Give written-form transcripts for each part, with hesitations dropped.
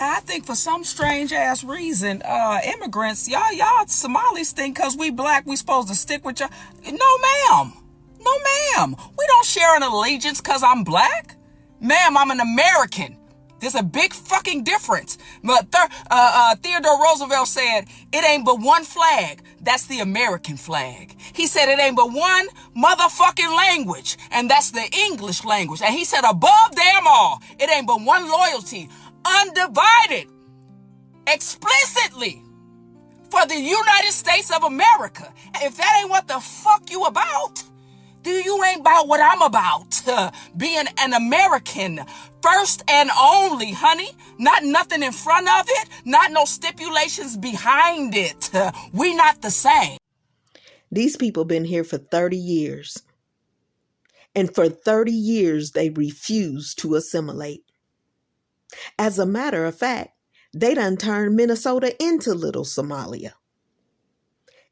I think for some strange ass reason, immigrants, y'all Somalis think because we black, we supposed to stick with y'all. No, ma'am. No, ma'am. We don't share an allegiance because I'm black. Ma'am, I'm an American. There's a big fucking difference. But Theodore Roosevelt said, it ain't but one flag. That's the American flag. He said it ain't but one motherfucking language, and that's the English language. And he said above them all, it ain't but one loyalty, undivided, explicitly for the United States of America. If that ain't what the fuck you about, then you ain't about what I'm about. Being an American first and only, honey. Not nothing in front of it, not no stipulations behind it. We not the same. These people been here for 30 years. And for 30 years, they refuse to assimilate. As a matter of fact, they done turned Minnesota into Little Somalia.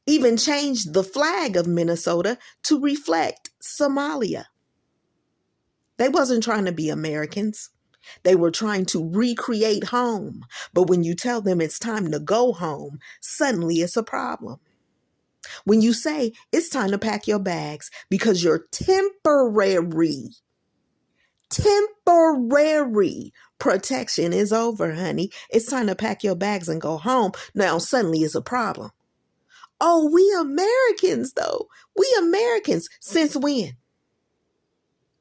Even changed the flag of Minnesota to reflect Somalia. They wasn't trying to be Americans. They were trying to recreate home. But when you tell them it's time to go home, suddenly it's a problem. When you say it's time to pack your bags because your temporary protection is over, honey. It's time to pack your bags and go home. Now suddenly it's a problem. Oh, we Americans though. We Americans. Since when?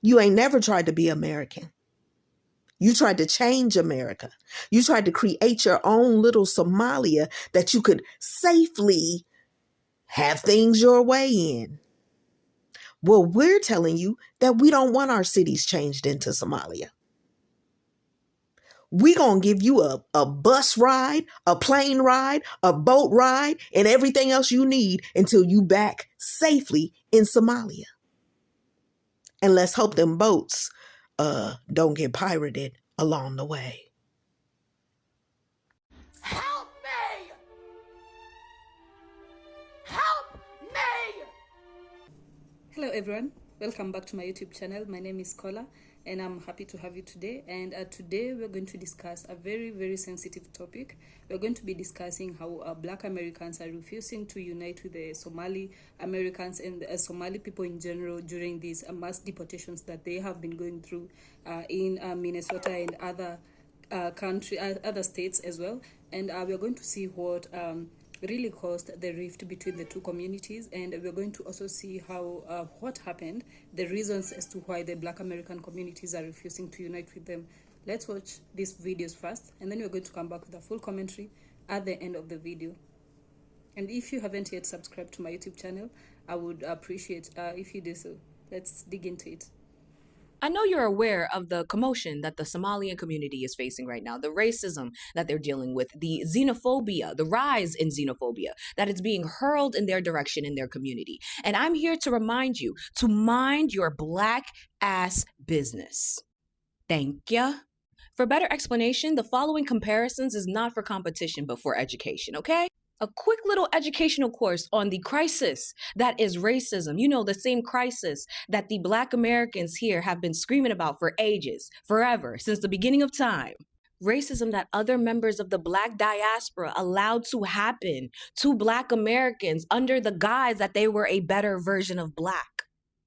You ain't never tried to be American. You tried to change America. You tried to create your own little Somalia that you could safely have things your way in. Well, we're telling you that we don't want our cities changed into Somalia. We're going to give you a bus ride, a plane ride, a boat ride, and everything else you need until you back safely in Somalia. And let's hope them boats don't get pirated along the way. Help me! Help me! Hello everyone, welcome back to my YouTube channel. My name is Kola and I'm happy to have you today. And today we're going to discuss a very sensitive topic. We're going to be discussing how Black Americans are refusing to unite with the Somali Americans and the Somali people in general during these mass deportations that they have been going through in Minnesota and other other states as well. And we're going to see what really caused the rift between the two communities, and we're going to also see how what happened, the reasons as to why the Black American communities are refusing to unite with them. Let's watch these videos first, and then we're going to come back with a full commentary at the end of the video. And if you haven't yet subscribed to my YouTube channel, I would appreciate if you do so. Let's dig into it. I know you're aware of the commotion that the Somalian community is facing right now, the racism that they're dealing with, the xenophobia, the rise in xenophobia that is being hurled in their direction in their community. And I'm here to remind you to mind your black ass business. Thank ya. For better explanation, the following comparisons is not for competition, but for education, okay? A quick little educational course on the crisis that is racism. You know, the same crisis that the Black Americans here have been screaming about for ages, forever, since the beginning of time. Racism that other members of the Black diaspora allowed to happen to Black Americans under the guise that they were a better version of Black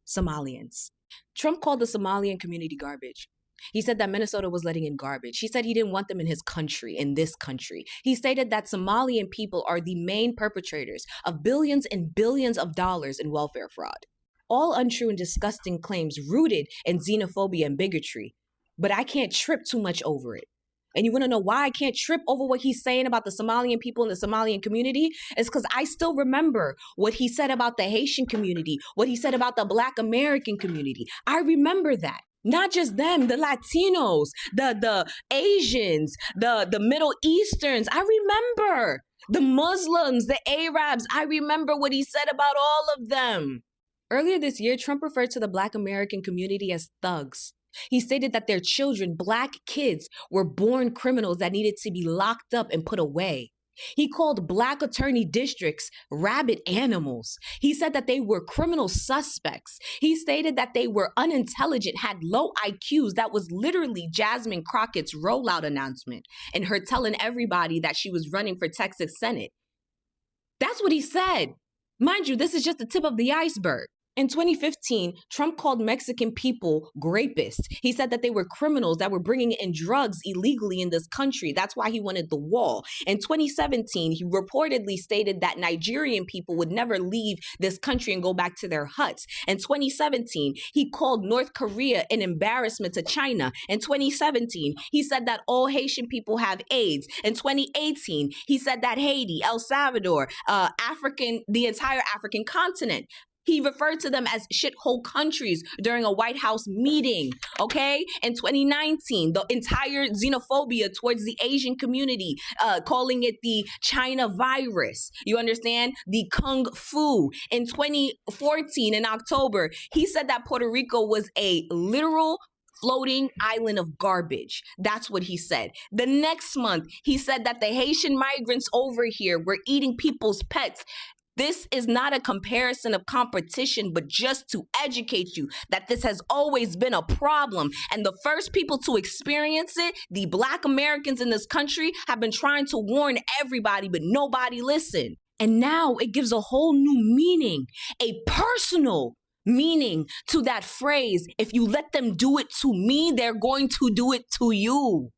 Somalians. Trump called the Somalian community garbage. He said that Minnesota was letting in garbage. He said he didn't want them in his country, in this country. He stated that Somalian people are the main perpetrators of billions and billions of dollars in welfare fraud. All untrue and disgusting claims rooted in xenophobia and bigotry. But I can't trip too much over it. And you want to know why I can't trip over what he's saying about the Somalian people in the Somalian community? It's because I still remember what he said about the Haitian community, what he said about the Black American community. I remember that. Not just them, the Latinos, the Asians, the Middle Easterns. I remember the Muslims, the Arabs. I remember what he said about all of them. Earlier this year, Trump referred to the Black American community as thugs. He stated that their children, Black kids, were born criminals that needed to be locked up and put away. He called black attorney districts rabid animals. He said that they were criminal suspects. He stated that they were unintelligent, had low IQs. That was literally Jasmine Crockett's rollout announcement and her telling everybody that she was running for Texas Senate. That's what he said. Mind you, this is just the tip of the iceberg. In 2015, Trump called Mexican people grapists. He said that they were criminals that were bringing in drugs illegally in this country. That's why he wanted the wall. In 2017, he reportedly stated that Nigerian people would never leave this country and go back to their huts. In 2017, he called North Korea an embarrassment to China. In 2017, he said that all Haitian people have AIDS. In 2018, he said that Haiti, El Salvador, the entire African continent, he referred to them as shithole countries during a White House meeting, okay? In 2019, the entire xenophobia towards the Asian community, calling it the China virus. You understand? The Kung Fu. In 2014, in October, he said that Puerto Rico was a literal floating island of garbage. That's what he said. The next month, he said that the Haitian migrants over here were eating people's pets. This is not a comparison of competition, but just to educate you that this has always been a problem. And the first people to experience it, the Black Americans in this country, have been trying to warn everybody, but nobody listened. And now it gives a whole new meaning, a personal meaning to that phrase. If you let them do it to me, they're going to do it to you.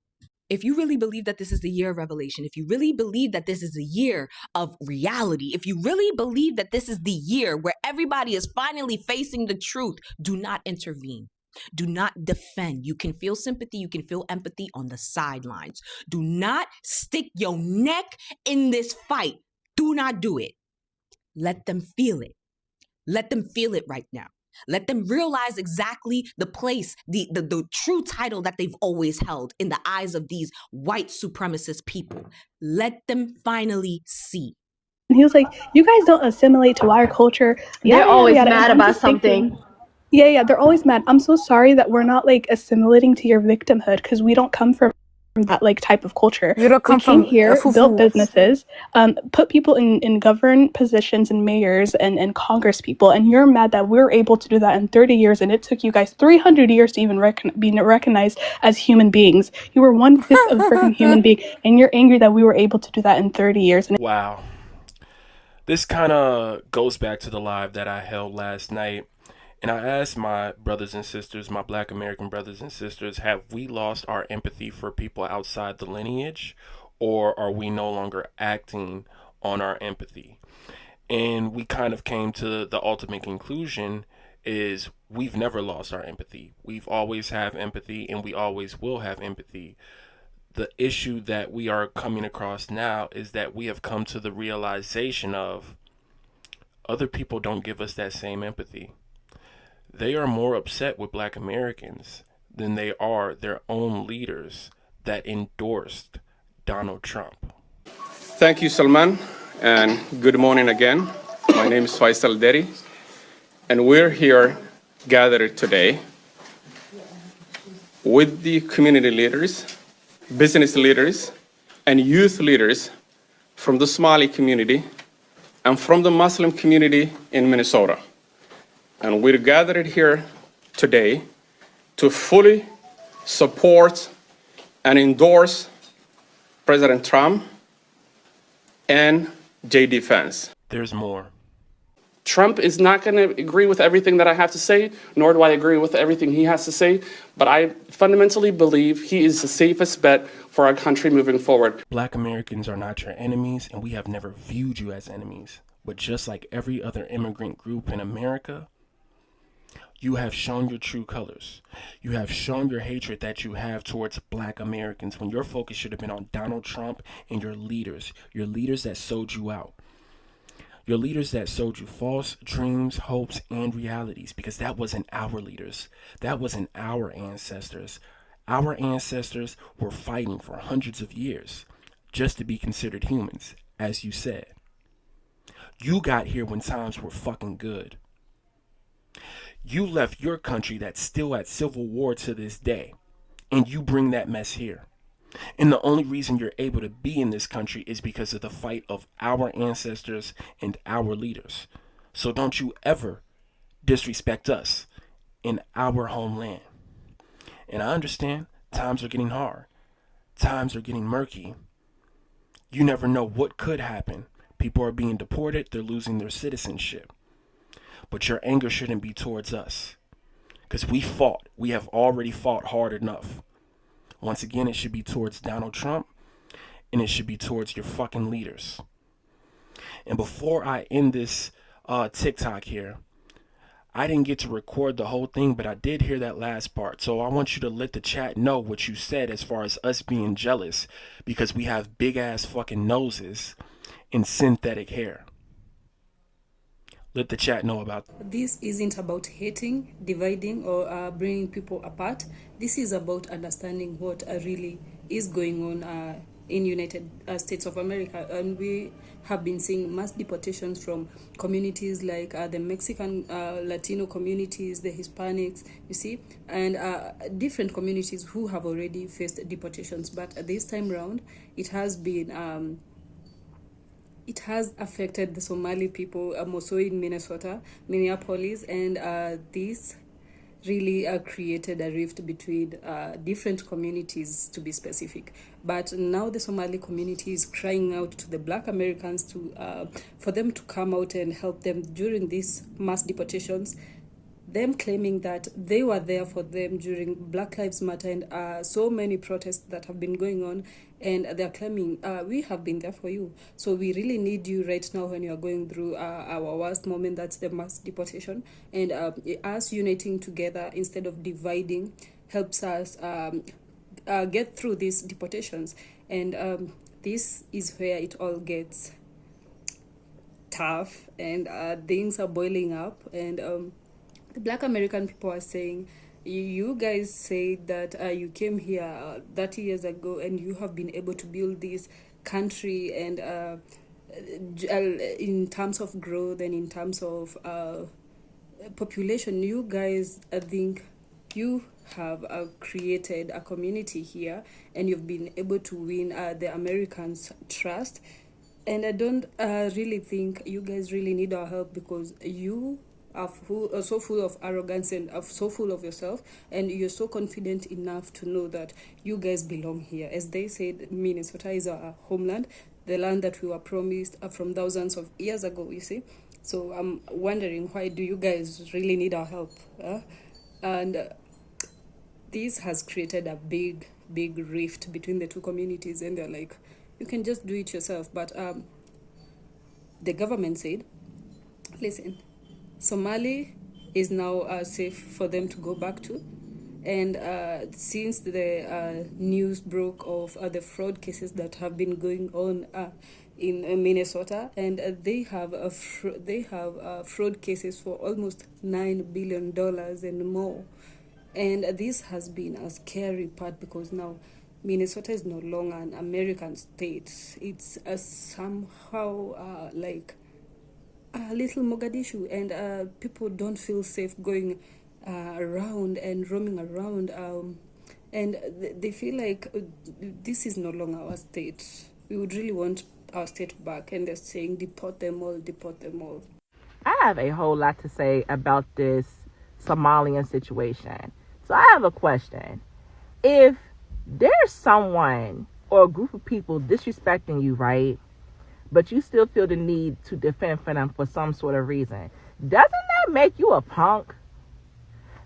If you really believe that this is the year of revelation, if you really believe that this is a year of reality, if you really believe that this is the year where everybody is finally facing the truth, do not intervene. Do not defend. You can feel sympathy, you can feel empathy on the sidelines. Do not stick your neck in this fight. Do not do it. Let them feel it. Let them feel it right now. Let them realize exactly the place, the true title that they've always held in the eyes of these white supremacist people. Let them finally see. And he was like, you guys don't assimilate to our culture. They're always mad about something. Yeah, they're always mad. I'm so sorry that we're not like assimilating to your victimhood because we don't come from that like type of culture. You don't come we came from here, fufu. built businesses, put people in governed positions and mayors and Congress people, and you're mad that we're able to do that in 30 years, and it took you guys 300 years to even be recognized as human beings. You were 1/5 of a freaking human being, and you're angry that we were able to do that in 30 years. Wow. This kind of goes back to the live that I held last night. And I asked my brothers and sisters, my Black American brothers and sisters, have we lost our empathy for people outside the lineage, or are we no longer acting on our empathy? And we kind of came to the ultimate conclusion is we've never lost our empathy. We've always have empathy, and we always will have empathy. The issue that we are coming across now is that we have come to the realization of other people don't give us that same empathy. They are more upset with Black Americans than they are their own leaders that endorsed Donald Trump. Thank you, Salman, and good morning again. My name is Faisal Deri, and we're here gathered today with the community leaders, business leaders, and youth leaders from the Somali community and from the Muslim community in Minnesota. And we're gathered here today to fully support and endorse President Trump and JD Vance. There's more. Trump is not going to agree with everything that I have to say, nor do I agree with everything he has to say, but I fundamentally believe he is the safest bet for our country moving forward. Black Americans are not your enemies, and we have never viewed you as enemies. But just like every other immigrant group in America, you have shown your true colors. You have shown your hatred that you have towards Black Americans when your focus should have been on Donald Trump and your leaders that sold you out. Your leaders that sold you false dreams, hopes, and realities, because that wasn't our leaders. That wasn't our ancestors. Our ancestors were fighting for hundreds of years just to be considered humans, as you said. You got here when times were fucking good. You left your country that's still at civil war to this day, and you bring that mess here. And the only reason you're able to be in this country is because of the fight of our ancestors and our leaders. So don't you ever disrespect us in our homeland. And I understand times are getting hard, times are getting murky. You never know what could happen. People are being deported, they're losing their citizenship. But your anger shouldn't be towards us. Because we fought. We have already fought hard enough. Once again, it should be towards Donald Trump, and it should be towards your fucking leaders. And before I end this TikTok here, I didn't get to record the whole thing, but I did hear that last part. So I want you to let the chat know what you said as far as us being jealous because we have big ass fucking noses and synthetic hair. Let the chat know about that. This isn't about hating, dividing, or bringing people apart. This is about understanding what really is going on in United States of America. And we have been seeing mass deportations from communities like the Mexican, Latino communities, the Hispanics, you see, and different communities who have already faced deportations. But this time round, it has been... it has affected the Somali people, more so in Minnesota, Minneapolis, and this really created a rift between different communities, to be specific. But now the Somali community is crying out to the Black Americans for them to come out and help them during these mass deportations, them claiming that they were there for them during Black Lives Matter and so many protests that have been going on, and they're claiming, we have been there for you. So we really need you right now when you are going through our worst moment, that's the mass deportation. And us uniting together instead of dividing helps us get through these deportations. And this is where it all gets tough and things are boiling up. And the Black American people are saying, you guys say that you came here 30 years ago and you have been able to build this country, and in terms of growth and in terms of population, you guys, I think you have created a community here and you've been able to win the Americans' trust. And I don't really think you guys really need our help, because you are so full of arrogance and are so full of yourself, and you're so confident enough to know that you guys belong here. As they said, Minnesota is our homeland, the land that we were promised from thousands of years ago, you see. So I'm wondering, why do you guys really need our help? And this has created a big rift between the two communities, and they're like, you can just do it yourself. But the government said, listen, Somali is now safe for them to go back to. And since the news broke of the fraud cases that have been going on in Minnesota, and they have fraud cases for almost $9 billion and more. And this has been a scary part, because now Minnesota is no longer an American state. It's somehow like a little Mogadishu, and people don't feel safe going around and roaming around, and they feel like this is no longer our state. We would really want our state back, and they're saying deport them all, deport them all. I have a whole lot to say about this Somalian situation. So I have a question. If there's someone or a group of people disrespecting you, right, but you still feel the need to defend for them for some sort of reason, doesn't that make you a punk?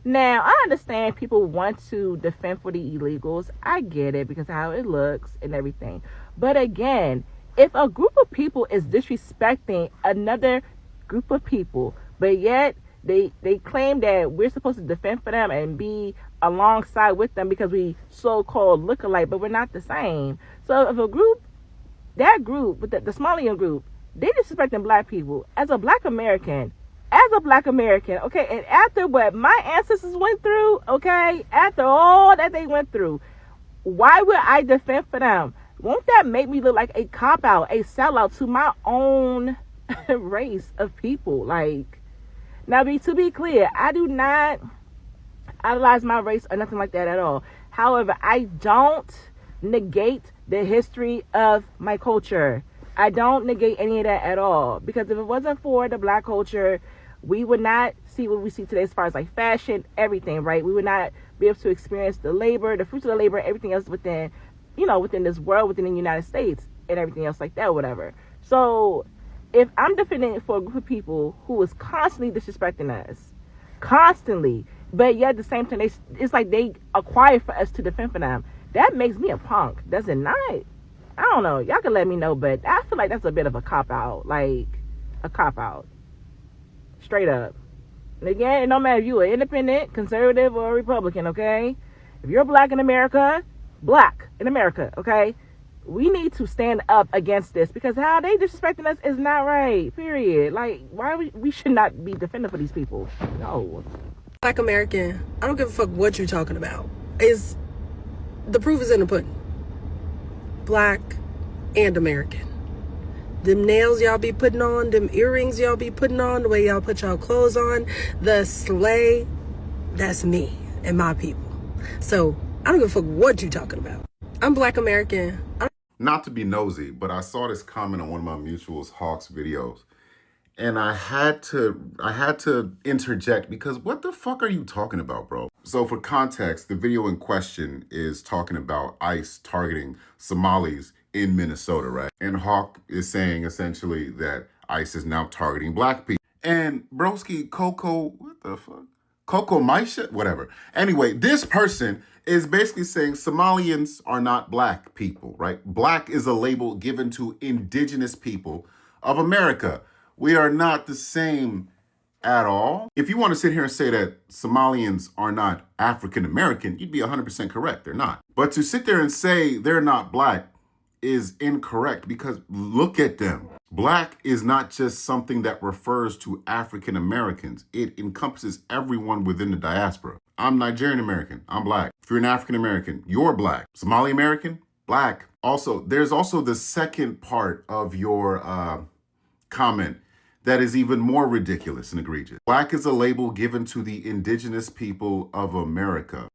Now, I understand people want to defend for the illegals. I get it, because how it looks and everything. But again, if a group of people is disrespecting another group of people, but yet they claim that we're supposed to defend for them and be alongside with them because we so-called look alike, but we're not the same. So if a group, that group, the Somalian group, they disrespecting black people, as a black American, okay, and after what my ancestors went through, okay, after all that they went through, why would I defend for them? Won't that make me look like a cop-out, a sellout to my own race of people? Like, now, to be clear, I do not idolize my race or nothing like that at all. However, I don't negate the history of my culture. I don't negate any of that at all, because if it wasn't for the black culture, we would not see what we see today as far as like fashion, everything, right? We would not be able to experience the labor, the fruits of the labor, everything else within, within this world, within the United States and everything else like that, whatever. So if I'm defending for a group of people who is constantly disrespecting us, constantly, but yet at the same time, it's like they acquire for us to defend for them, that makes me a punk, does it not? I don't know. Y'all can let me know, but I feel like that's a bit of a cop-out. Like, a cop-out. Straight up. And again, it don't matter if you are independent, conservative, or Republican, okay? If you're black in America, okay? We need to stand up against this, because how they disrespecting us is not right, period. Like, why we should not be defending for these people? No. Black American, I don't give a fuck what you're talking about. The proof is in the pudding. Black and American. Them nails y'all be putting on, them earrings y'all be putting on, the way y'all put y'all clothes on, the sleigh, that's me and my people. So I don't give a fuck what you're talking about. I'm Black American. Not to be nosy, but I saw this comment on one of my mutuals, Hawk's videos, and I had to interject, because what the fuck are you talking about, bro? So for context, the video in question is talking about ICE targeting Somalis in Minnesota, right? And Hawk is saying essentially that ICE is now targeting black people. And broski Coco, what the fuck? Coco Maisha? Whatever. Anyway, this person is basically saying Somalians are not black people, right? Black is a label given to indigenous people of America. We are not the same at all. If you want to sit here and say that Somalians are not African American, you'd be 100% correct. They're not. But to sit there and say they're not black is incorrect, because look at them. Black is not just something that refers to African Americans. It encompasses everyone within the diaspora. I'm Nigerian American. I'm black. If you're an African American, you're black. Somali American, black. Also, there's also the second part of your comment that is even more ridiculous and egregious. Black is a label given to the indigenous people of America.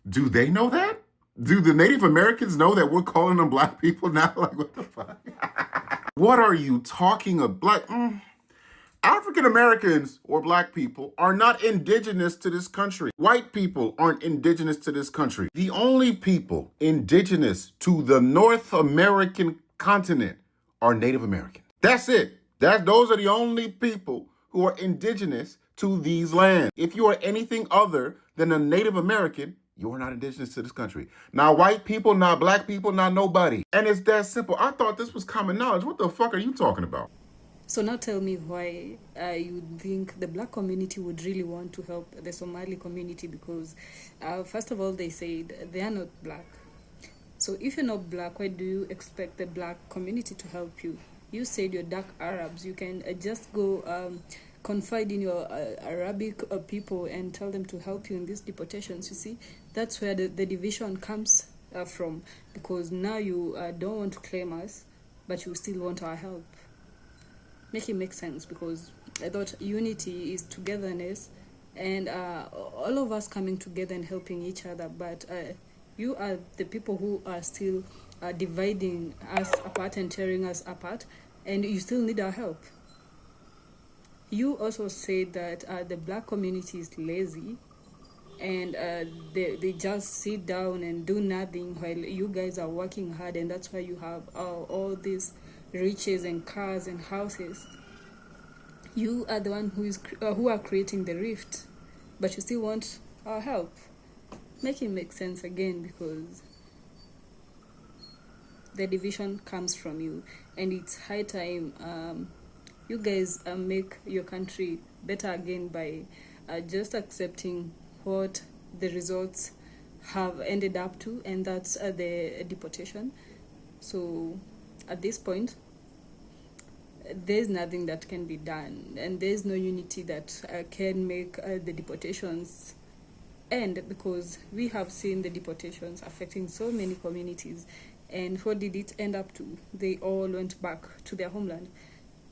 Do they know that? Do the Native Americans know that we're calling them black people now? Like, what the fuck? What are you talking about? African Americans or black people are not indigenous to this country. White people aren't indigenous to this country. The only people indigenous to the North American continent are Native Americans. That's it. Those are the only people who are indigenous to these lands. If you are anything other than a Native American, you are not indigenous to this country. Not white people, not black people, not nobody. And it's that simple. I thought this was common knowledge. What the fuck are you talking about? So now tell me why you think the black community would really want to help the Somali community, because first of all, they said they are not black. So if you're not black, why do you expect the black community to help you? You said you're dark Arabs. You can just go confide in your Arabic people and tell them to help you in these deportations. You see, that's where the division comes from, because now you don't want to claim us, but you still want our help. Make it make sense, because I thought unity is togetherness, and all of us coming together and helping each other, but you are the people who are still dividing us apart and tearing us apart, and you still need our help. You also said that the black community is lazy, and they just sit down and do nothing while you guys are working hard, and that's why you have all these riches and cars and houses. You are the one who are creating the rift, but you still want our help. Make it make sense again, because the division comes from you, and it's high time you guys make your country better again by just accepting what the results have ended up to, and that's the deportation. So at this point, there's nothing that can be done, and there's no unity that can make the deportations end, because we have seen the deportations affecting so many communities. And what did it end up to? They all went back to their homeland.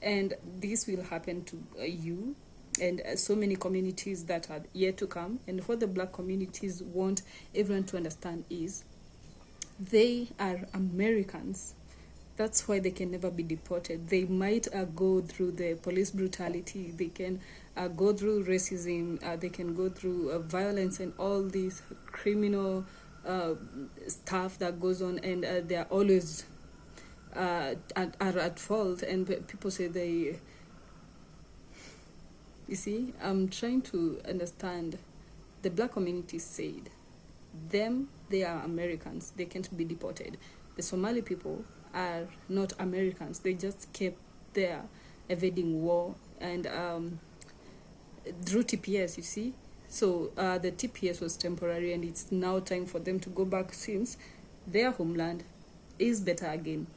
And this will happen to you and so many communities that are yet to come. And what the black communities want everyone to understand is They are Americans. That's why they can never be deported. They might go through the police brutality. They can go through racism. They can go through violence and all these criminal stuff that goes on, and they're always are at fault. And people say they. You see, I'm trying to understand. The black community said, they are Americans. They can't be deported. The Somali people are not Americans. They just kept there evading war and through TPS, you see. So the TPS was temporary, and it's now time for them to go back since their homeland is better again.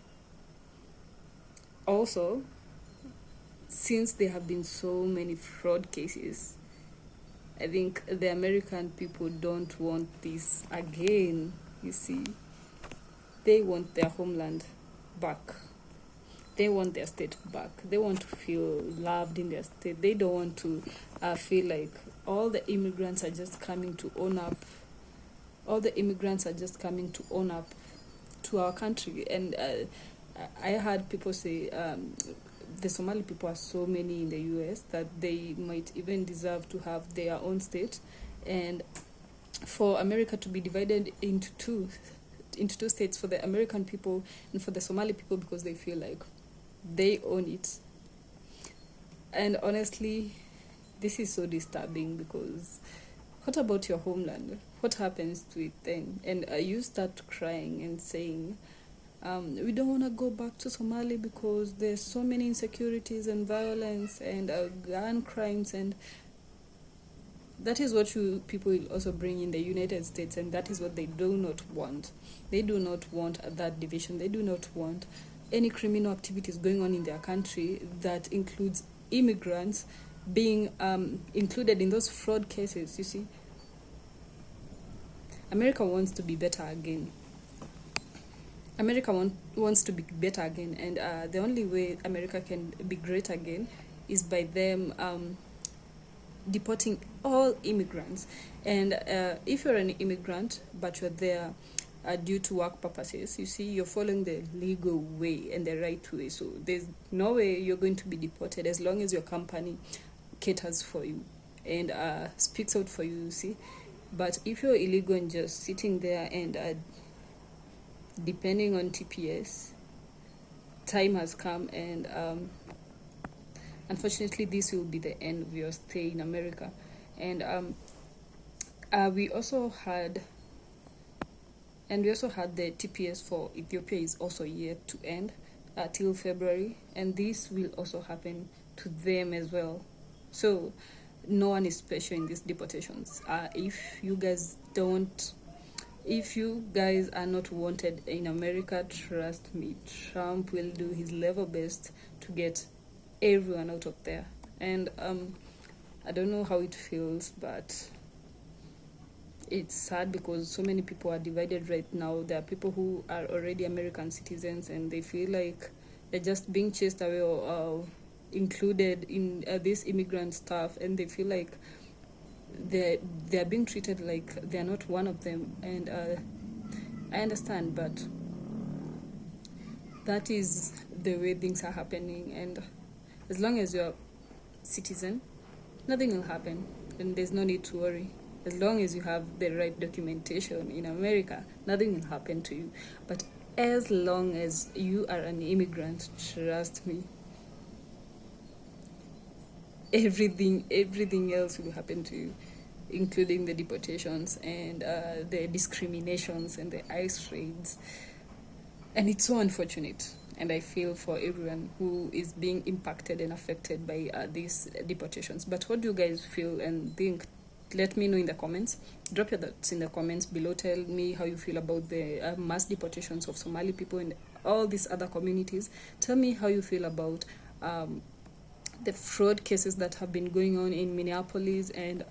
Also, since there have been so many fraud cases, I think the American people don't want this again, you see. They want their homeland back. They want their state back. They want to feel loved in their state. They don't want to feel like all the immigrants are just coming to own up. All the immigrants are just coming to own up to our country. And I heard people say the Somali people are so many in the US that they might even deserve to have their own state. And for America to be divided into two states, for the American people and for the Somali people, because they feel like they own it. And honestly, this is so disturbing, because what about your homeland? What happens to it then? And you start crying and saying, we don't want to go back to Somali because there's so many insecurities and violence and gun crimes, and that is what you people will also bring in the United States, and that is what they do not want. They do not want that division. They do not want any criminal activities going on in their country that includes immigrants being included in those fraud cases, you see. America wants to be better again. America wants to be better again, and the only way America can be great again is by them deporting all immigrants. And if you're an immigrant but you're there due to work purposes, you see, you're following the legal way and the right way. So there's no way you're going to be deported as long as your company caters for you and speaks out for you, you see. But if you're illegal and just sitting there and depending on TPS, time has come, and unfortunately this will be the end of your stay in America. And we also had the TPS for Ethiopia is also yet to end till February, and this will also happen to them as well. So no one is special in these deportations. If you guys are not wanted in America, trust me, Trump will do his level best to get everyone out of there. And I don't know how it feels, but it's sad because so many people are divided right now. There are people who are already American citizens and they feel like they're just being chased away or included in this immigrant stuff, and they feel like they're being treated like they're not one of them. And I understand, but that is the way things are happening. And as long as you're a citizen, nothing will happen, and there's no need to worry. As long as you have the right documentation in America, nothing will happen to you. But as long as you are an immigrant, trust me, everything else will happen to you, including the deportations and the discriminations and the ICE raids. And it's so unfortunate, and I feel for everyone who is being impacted and affected by these deportations. But what do you guys feel and think? Let me know in the comments. Drop your thoughts in the comments below. Tell me how you feel about the mass deportations of Somali people and all these other communities. Tell me how you feel about the fraud cases that have been going on in Minneapolis, and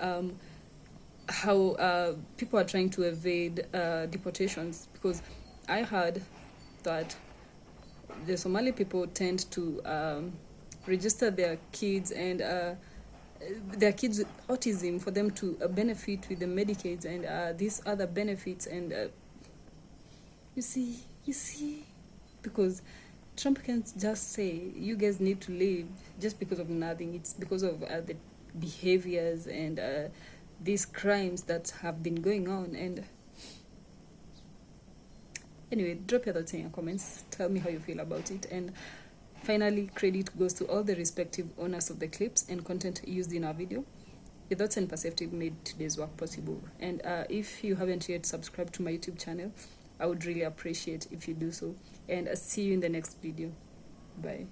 how people are trying to evade deportations. Because I heard that the Somali people tend to register their kids and their kids with autism for them to benefit with the Medicaids and these other benefits, and You see, because Trump can't just say you guys need to leave just because of nothing. It's because of the behaviors and these crimes that have been going on. And anyway, drop your thoughts in your comments. Tell me how you feel about it. And finally, credit goes to all the respective owners of the clips and content used in our video. Your thoughts and perspective made today's work possible. And if you haven't yet subscribed to my YouTube channel, I would really appreciate if you do so. And I'll see you in the next video. Bye.